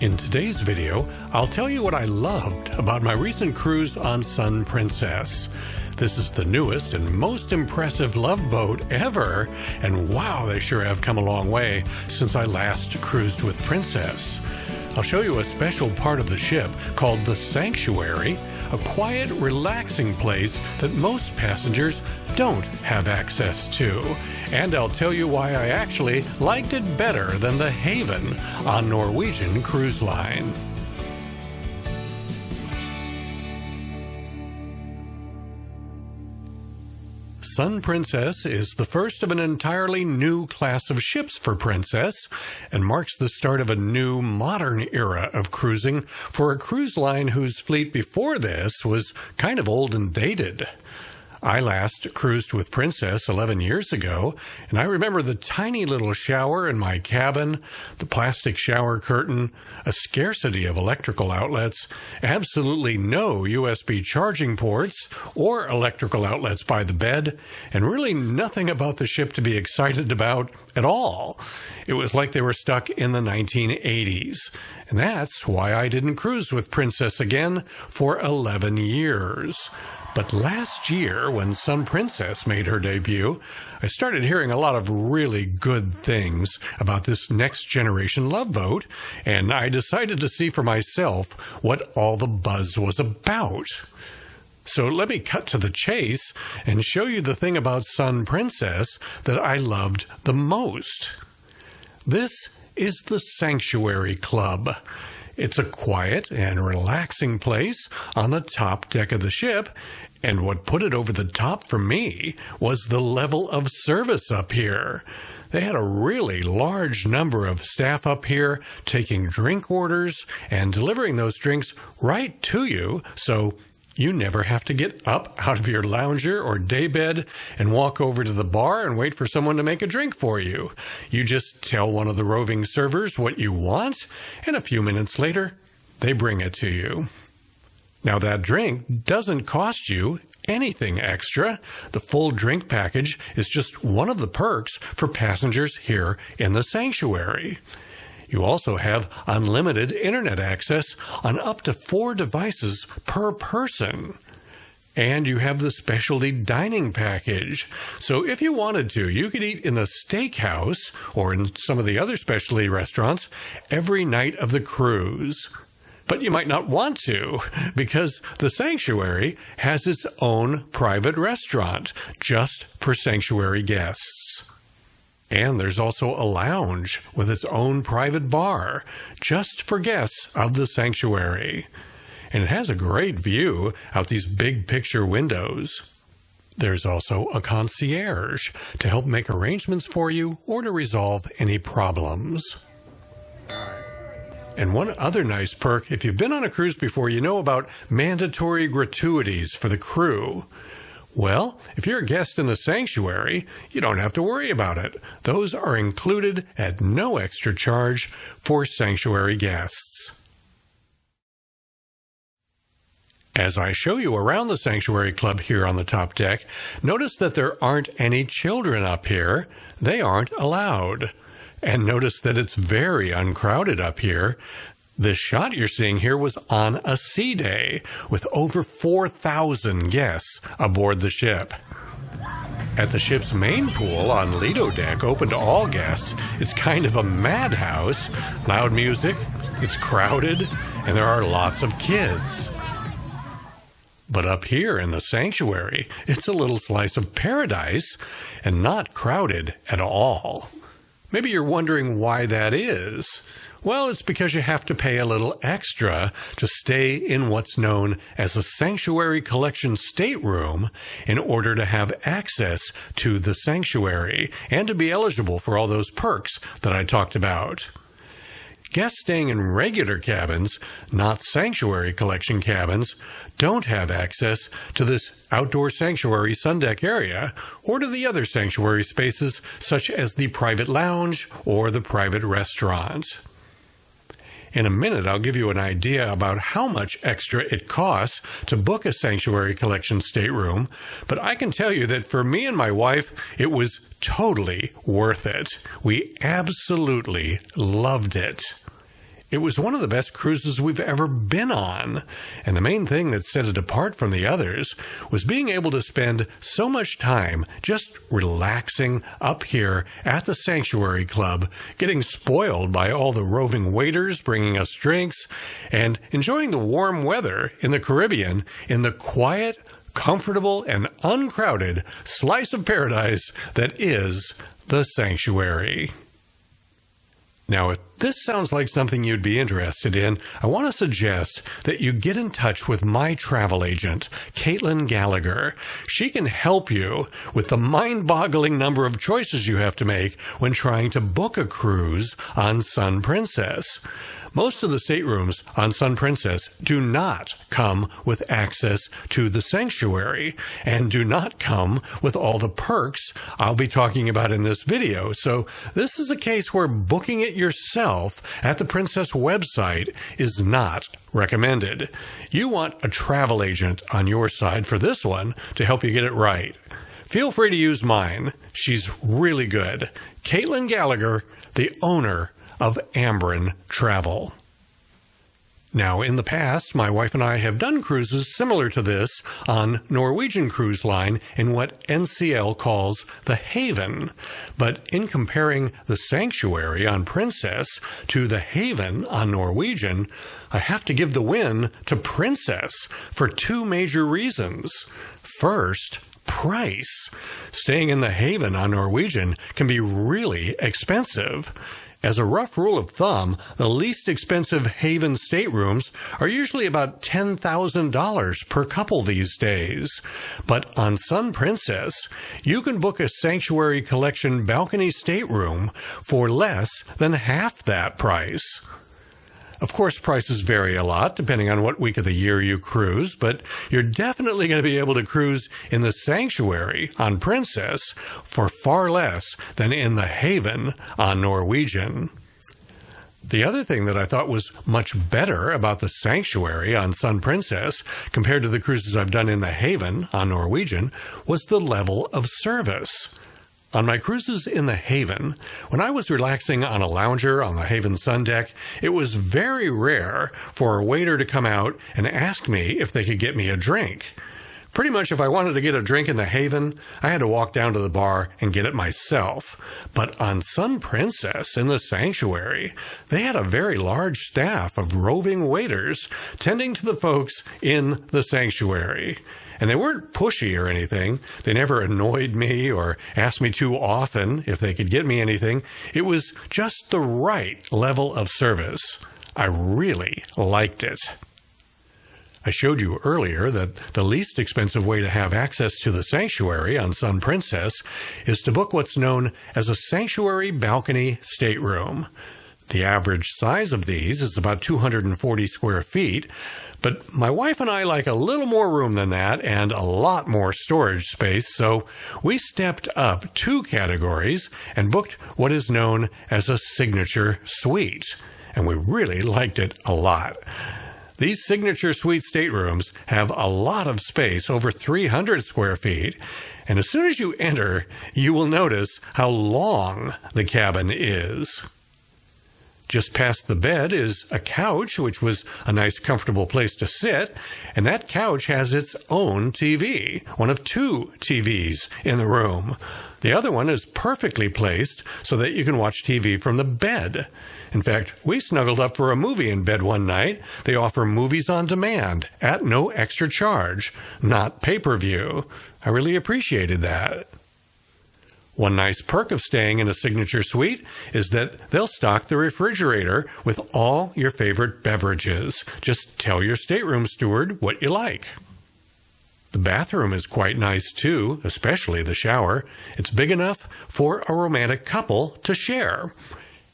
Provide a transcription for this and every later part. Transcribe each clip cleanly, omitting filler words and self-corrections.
In today's video, I'll tell you what I loved about my recent cruise on Sun Princess. This is the newest and most impressive love boat ever, and wow, they sure have come a long way since I last cruised with Princess. I'll show you a special part of the ship called the Sanctuary, a quiet, relaxing place that most passengers don't have access to. And I'll tell you why I actually liked it better than the Haven on Norwegian Cruise Line. Sun Princess is the first of an entirely new class of ships for Princess and marks the start of a new, modern era of cruising for a cruise line whose fleet before this was kind of old and dated. I last cruised with Princess 11 years ago, and I remember the tiny little shower in my cabin, the plastic shower curtain, a scarcity of electrical outlets, absolutely no USB charging ports or electrical outlets by the bed, and really nothing about the ship to be excited about at all. It was like they were stuck in the 1980s, and that's why I didn't cruise with Princess again for 11 years. But last year, when Sun Princess made her debut, I started hearing a lot of really good things about this next-generation love boat, and I decided to see for myself what all the buzz was about. So let me cut to the chase and show you the thing about Sun Princess that I loved the most. This is the Sanctuary Club. It's a quiet and relaxing place on the top deck of the ship, and what put it over the top for me was the level of service up here. They had a really large number of staff up here taking drink orders and delivering those drinks right to you, so you never have to get up out of your lounger or daybed and walk over to the bar and wait for someone to make a drink for you. You just tell one of the roving servers what you want, and a few minutes later, they bring it to you. Now, that drink doesn't cost you anything extra. The full drink package is just one of the perks for passengers here in the Sanctuary. You also have unlimited internet access on up to 4 devices per person. And you have the specialty dining package. So if you wanted to, you could eat in the steakhouse or in some of the other specialty restaurants every night of the cruise. But you might not want to, because the Sanctuary has its own private restaurant just for Sanctuary guests. And there's also a lounge with its own private bar, just for guests of the Sanctuary. And it has a great view out these big picture windows. There's also a concierge to help make arrangements for you or to resolve any problems. And one other nice perk, if you've been on a cruise before, you know about mandatory gratuities for the crew. Well, if you're a guest in the Sanctuary, you don't have to worry about it. Those are included at no extra charge for Sanctuary guests. As I show you around the Sanctuary Club here on the top deck, notice that there aren't any children up here. They aren't allowed. And notice that it's very uncrowded up here. This shot you're seeing here was on a sea day with over 4,000 guests aboard the ship. At the ship's main pool on Lido Deck, open to all guests, it's kind of a madhouse. Loud music, it's crowded, and there are lots of kids. But up here in the Sanctuary, it's a little slice of paradise and not crowded at all. Maybe you're wondering why that is. Well, it's because you have to pay a little extra to stay in what's known as a Sanctuary Collection stateroom in order to have access to the Sanctuary and to be eligible for all those perks that I talked about. Guests staying in regular cabins, not Sanctuary Collection cabins, don't have access to this outdoor Sanctuary sundeck area or to the other Sanctuary spaces such as the private lounge or the private restaurant. In a minute, I'll give you an idea about how much extra it costs to book a Sanctuary Collection stateroom, but I can tell you that for me and my wife, it was totally worth it. We absolutely loved it. It was one of the best cruises we've ever been on, and the main thing that set it apart from the others was being able to spend so much time just relaxing up here at the Sanctuary Club, getting spoiled by all the roving waiters bringing us drinks, and enjoying the warm weather in the Caribbean in the quiet, comfortable, and uncrowded slice of paradise that is the Sanctuary. Now, if this sounds like something you'd be interested in, I want to suggest that you get in touch with my travel agent, Caitlin Gallagher. She can help you with the mind-boggling number of choices you have to make when trying to book a cruise on Sun Princess. Most of the staterooms on Sun Princess do not come with access to the Sanctuary and do not come with all the perks I'll be talking about in this video. So this is a case where booking it yourself at the Princess website is not recommended. You want a travel agent on your side for this one to help you get it right. Feel free to use mine. She's really good. Caitlin Gallagher, the owner of Ambren Travel. Now, in the past, my wife and I have done cruises similar to this on Norwegian Cruise Line in what NCL calls the Haven. But in comparing the Sanctuary on Princess to the Haven on Norwegian, I have to give the win to Princess for two major reasons. First, price. Staying in the Haven on Norwegian can be really expensive. As a rough rule of thumb, the least expensive Haven staterooms are usually about $10,000 per couple these days. But on Sun Princess, you can book a Sanctuary Collection balcony stateroom for less than half that price. Of course, prices vary a lot depending on what week of the year you cruise, but you're definitely going to be able to cruise in the Sanctuary on Princess for far less than in the Haven on Norwegian. The other thing that I thought was much better about the Sanctuary on Sun Princess compared to the cruises I've done in the Haven on Norwegian was the level of service. On my cruises in the Haven, when I was relaxing on a lounger on the Haven sun deck, it was very rare for a waiter to come out and ask me if they could get me a drink. Pretty much if I wanted to get a drink in the Haven, I had to walk down to the bar and get it myself. But on Sun Princess in the Sanctuary, they had a very large staff of roving waiters tending to the folks in the Sanctuary. And they weren't pushy or anything. They never annoyed me or asked me too often if they could get me anything. It was just the right level of service. I really liked it. I showed you earlier that the least expensive way to have access to the Sanctuary on Sun Princess is to book what's known as a Sanctuary balcony stateroom. The average size of these is about 240 square feet, but my wife and I like a little more room than that and a lot more storage space, so we stepped up 2 categories and booked what is known as a signature suite, and we really liked it a lot. These signature suite staterooms have a lot of space, over 300 square feet, and as soon as you enter, you will notice how long the cabin is. Just past the bed is a couch, which was a nice, comfortable place to sit, and that couch has its own TV, one of 2 TVs in the room. The other one is perfectly placed so that you can watch TV from the bed. In fact, we snuggled up for a movie in bed one night. They offer movies on demand at no extra charge, not pay-per-view. I really appreciated that. One nice perk of staying in a signature suite is that they'll stock the refrigerator with all your favorite beverages. Just tell your stateroom steward what you like. The bathroom is quite nice too, especially the shower. It's big enough for a romantic couple to share.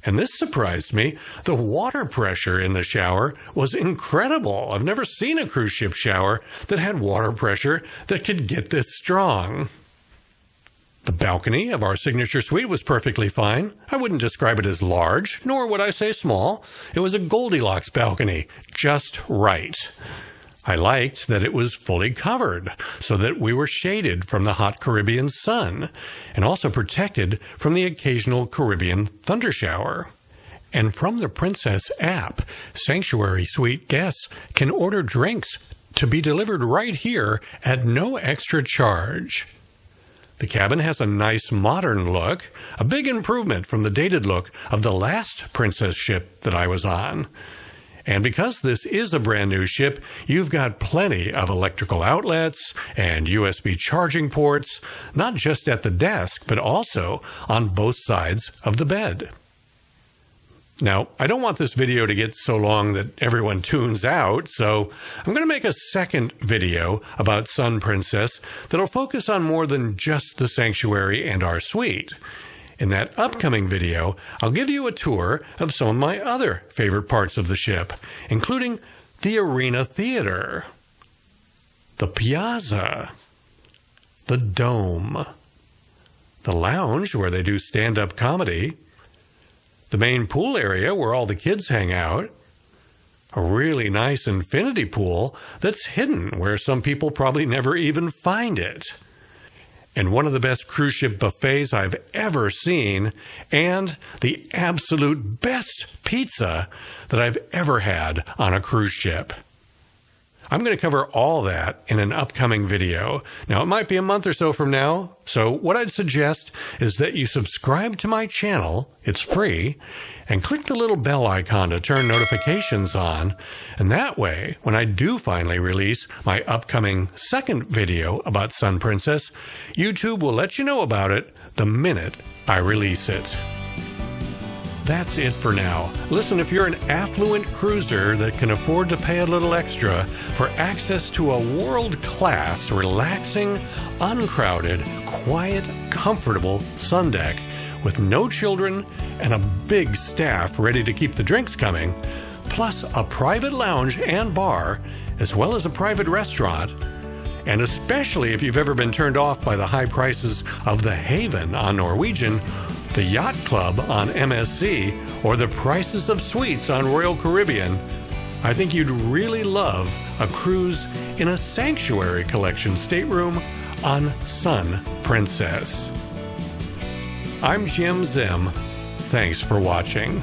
And this surprised me. The water pressure in the shower was incredible. I've never seen a cruise ship shower that had water pressure that could get this strong. The balcony of our signature suite was perfectly fine. I wouldn't describe it as large, nor would I say small. It was a Goldilocks balcony, just right. I liked that it was fully covered, so that we were shaded from the hot Caribbean sun, and also protected from the occasional Caribbean thundershower. And from the Princess app, Sanctuary Suite guests can order drinks to be delivered right here at no extra charge. The cabin has a nice modern look, a big improvement from the dated look of the last Princess ship that I was on. And because this is a brand new ship, you've got plenty of electrical outlets and USB charging ports, not just at the desk, but also on both sides of the bed. Now, I don't want this video to get so long that everyone tunes out, so I'm going to make a second video about Sun Princess that'll focus on more than just the sanctuary and our suite. In that upcoming video, I'll give you a tour of some of my other favorite parts of the ship, including the Arena Theater, the Piazza, the Dome, the lounge where they do stand-up comedy, the main pool area where all the kids hang out, a really nice infinity pool that's hidden where some people probably never even find it, and one of the best cruise ship buffets I've ever seen, and the absolute best pizza that I've ever had on a cruise ship. I'm going to cover all that in an upcoming video. Now, it might be a month or so from now, so what I'd suggest is that you subscribe to my channel, it's free, and click the little bell icon to turn notifications on, and that way, when I do finally release my upcoming second video about Sun Princess, YouTube will let you know about it the minute I release it. That's it for now. Listen, if you're an affluent cruiser that can afford to pay a little extra for access to a world-class, relaxing, uncrowded, quiet, comfortable sun deck with no children and a big staff ready to keep the drinks coming, plus a private lounge and bar, as well as a private restaurant, and especially if you've ever been turned off by the high prices of the Haven on Norwegian, the Yacht Club on MSC, or the prices of suites on Royal Caribbean, I think you'd really love a cruise in a Sanctuary Collection stateroom on Sun Princess. I'm Jim Zim. Thanks for watching.